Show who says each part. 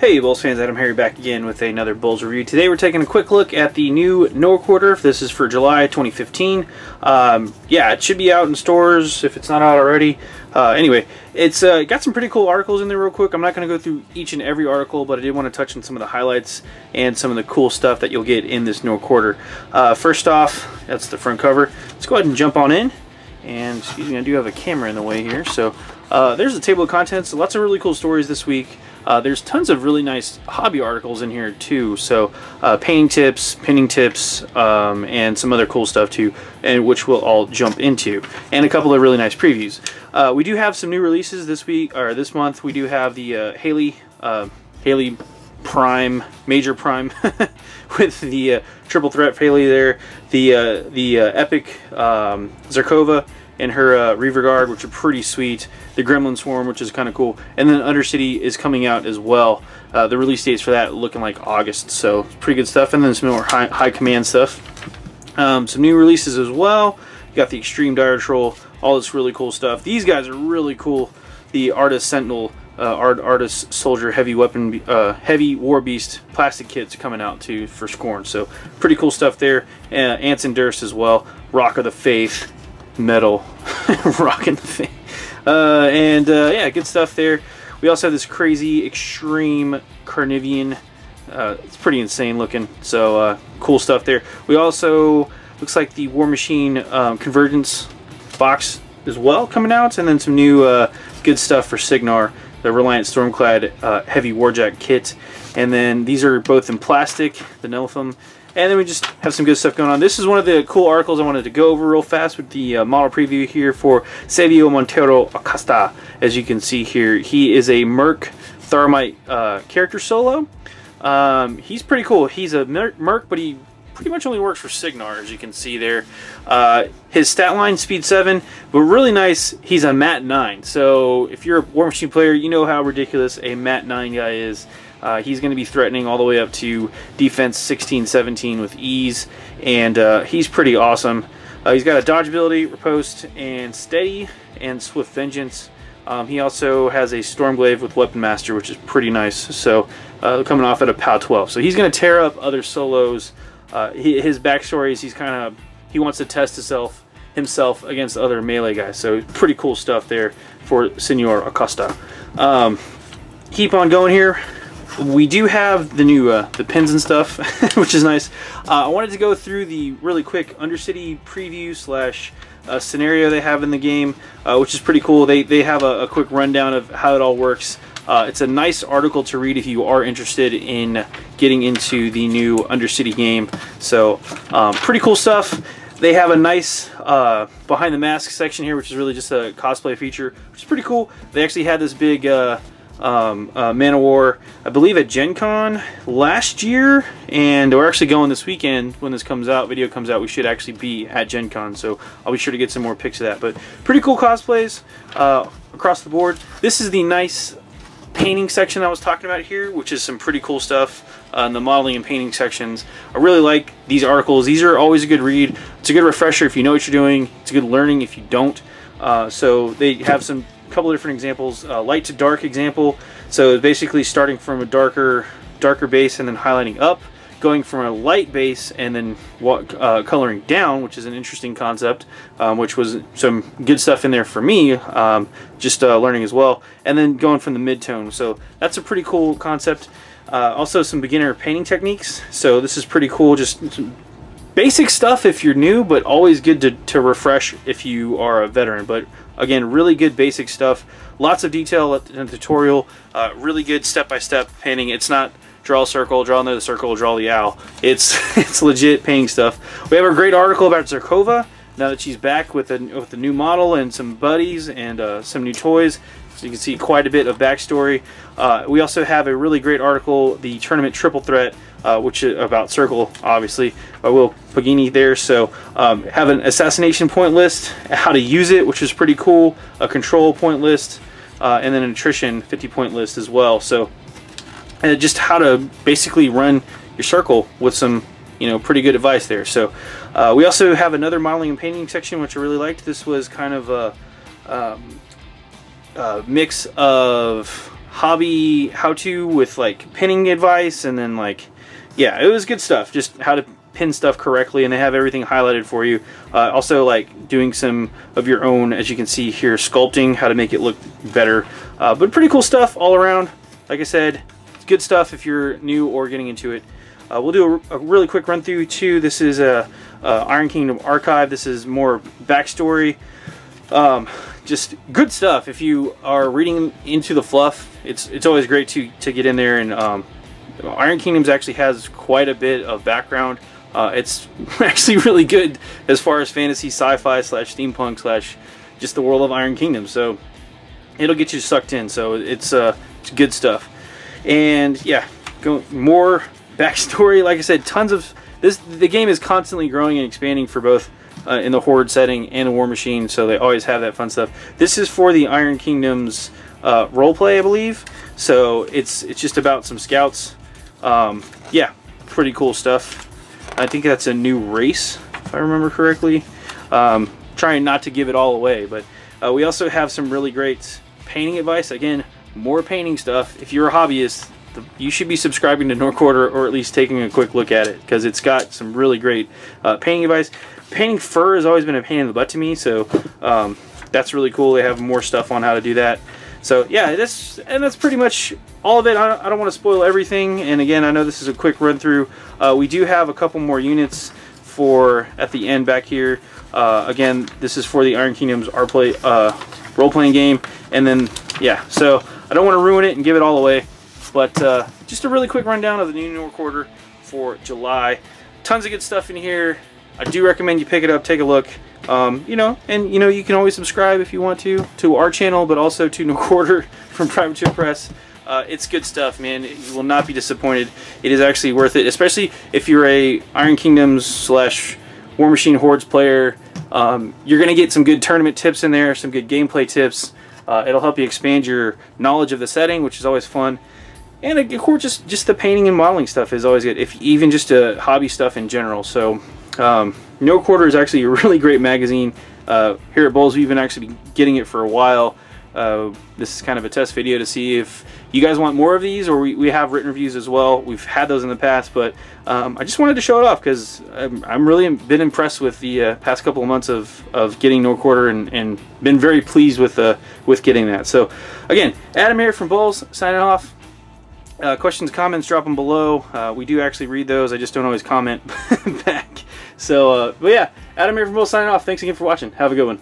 Speaker 1: Hey BoLS fans, AdamHarry back again with another BoLS review. Today we're taking a quick look at the new Noah quarter. This is for July 2015. Yeah, it should be out in stores if it's not out already. Anyway, it's got some pretty cool articles in there real quick. I'm not going to go through each and every article, but I did want to touch on some of the highlights and some of the cool stuff that you'll get in this Noah quarter. First off, that's the front cover. Let's go ahead and jump on in. And excuse me, I do have a camera in the way here. So there's the table of contents. Lots of really cool stories this week. There's tons of really nice hobby articles in here too, so painting tips, pinning tips, and some other cool stuff too, and which we'll all jump into, and a couple of really nice previews. We do have some new releases this week, or this month. We do have the Haley Prime, Major Prime, with the triple threat Haley there, the Epic Zarkova and her Reaver Guard, which are pretty sweet. The Gremlin Swarm, which is kind of cool. And then Undercity is coming out as well. The release dates for that looking like August, so pretty good stuff. And then some more high command stuff. Some new releases as well. You got the Extreme Dire Troll, all this really cool stuff. These guys are really cool. The Artist Sentinel, Artist Soldier Heavy Weapon, Heavy War Beast plastic kits coming out too for Scorn. So pretty cool stuff there. Ants and Durst as well. Rock of the Faith. Metal rocking the thing, yeah, good stuff there. We also have this crazy extreme Carnivian. It's pretty insane looking, so cool stuff there. We also, looks like the War Machine Convergence box as well coming out, and then some new good stuff for Signar, the Reliant Stormclad Heavy Warjack kit. And then these are both in plastic, the Nelithum. And then we just have some good stuff going on. This is one of the cool articles I wanted to go over real fast with the model preview here for Savio Montero Acosta. As you can see here, he is a Merc Thermite character solo. He's pretty cool. He's a Merc, but he pretty much only works for Signar, as you can see there. His stat line, speed 7, but really nice, he's a Mat 9. So if you're a War Machine player, you know how ridiculous a Mat 9 guy is. He's going to be threatening all the way up to defense 16, 17 with ease, and he's pretty awesome. He's got a dodge ability, riposte, and steady, and swift vengeance. He also has a Stormglaive with Weapon Master, which is pretty nice. So coming off at a POW 12, so he's going to tear up other solos. His backstory is he wants to test himself against other melee guys. So pretty cool stuff there for Senor Acosta. Keep on going here. We do have the new the pins and stuff, which is nice. I wanted to go through the really quick Undercity preview slash scenario they have in the game, which is pretty cool. They have a quick rundown of how it all works. It's a nice article to read if you are interested in getting into the new Undercity game. So pretty cool stuff. They have a nice behind the mask section here, which is really just a cosplay feature, which is pretty cool. They actually had this big Man of War, I believe, at Gen Con last year, and we're actually going this weekend when this comes out, video comes out. We should actually be at Gen Con, so I'll be sure to get some more pics of that. But pretty cool cosplays across the board. This is the nice painting section I was talking about here, which is some pretty cool stuff in the modeling and painting sections. I really like these articles. These are always a good read. It's a good refresher if you know what you're doing. It's a good learning if you don't. So they have some couple of different examples. Light to dark example, so basically starting from a darker base and then highlighting up, going from a light base and then coloring down, which is an interesting concept, which was some good stuff in there for me, just learning as well, and then going from the mid-tone. So that's a pretty cool concept. Also some beginner painting techniques, so this is pretty cool, just some basic stuff if you're new, but always good to refresh if you are a veteran. But again, really good basic stuff. Lots of detail in the tutorial. Really good step-by-step painting. It's not draw a circle, draw another circle, draw the owl. It's legit painting stuff. We have a great article about Zarkova now that she's back with a new model and some buddies and some new toys. So you can see quite a bit of backstory. We also have a really great article, the Tournament Triple Threat, which is about Circle, obviously, by Will Pagini there. So have an assassination point list, how to use it, which is pretty cool, a control point list, and then an attrition 50-point list as well. So just how to basically run your Circle with some pretty good advice there. So we also have another modeling and painting section, which I really liked. This was kind of a mix of hobby how-to with like pinning advice, and then like, yeah, it was good stuff, just how to pin stuff correctly, and they have everything highlighted for you. Also like doing some of your own, as you can see here, sculpting, how to make it look better. But pretty cool stuff all around. Like I said, it's good stuff if you're new or getting into it. We'll do a really quick run through too. This is a Iron Kingdom archive. This is more backstory. Just good stuff. If you are reading into the fluff, it's always great to get in there. And Iron Kingdoms actually has quite a bit of background. It's actually really good as far as fantasy, sci-fi, slash steampunk, slash just the world of Iron Kingdom. So it'll get you sucked in. So it's good stuff. And yeah, more backstory. Like I said, tons of this. The game is constantly growing and expanding for both in the Horde setting and the War Machine. So they always have that fun stuff. This is for the Iron Kingdoms roleplay, I believe. So it's just about some scouts. Yeah, pretty cool stuff. I think that's a new race, if I remember correctly. Trying not to give it all away, but we also have some really great painting advice. Again, more painting stuff. If you're a hobbyist, you should be subscribing to Norquarter, or at least taking a quick look at it, because it's got some really great painting advice. Painting fur has always been a pain in the butt to me, so that's really cool. They have more stuff on how to do that. So yeah, that's pretty much all of it. I don't want to spoil everything, and again, I know this is a quick run through. We do have a couple more units for at the end back here. Again, this is for the Iron Kingdoms role-playing game, and then yeah, so I don't want to ruin it and give it all away, but just a really quick rundown of the new Norquarter for July. Tons of good stuff in here. I do recommend you pick it up, take a look. You know, and you know, you can always subscribe if you want to our channel, but also to Norquarter from Privateer Press. It's good stuff, man. You will not be disappointed. It is actually worth it, especially if you're a Iron Kingdoms slash War Machine Hordes player. You're gonna get some good tournament tips in there, some good gameplay tips. It'll help you expand your knowledge of the setting, which is always fun. And of course, just the painting and modeling stuff is always good, if even just hobby stuff in general. So Norquarter is actually a really great magazine. Here at BoLS, we've been actually been getting it for a while. This is kind of a test video to see if you guys want more of these, or we have written reviews as well. We've had those in the past, but I just wanted to show it off because I'm really been impressed with the past couple of months of getting Norquarter, and been very pleased with getting that. So again, Adam here from BoLS signing off. Questions, comments, drop them below. We do actually read those. I just don't always comment back. So, but yeah, Adam here from BoLS signing off. Thanks again for watching. Have a good one.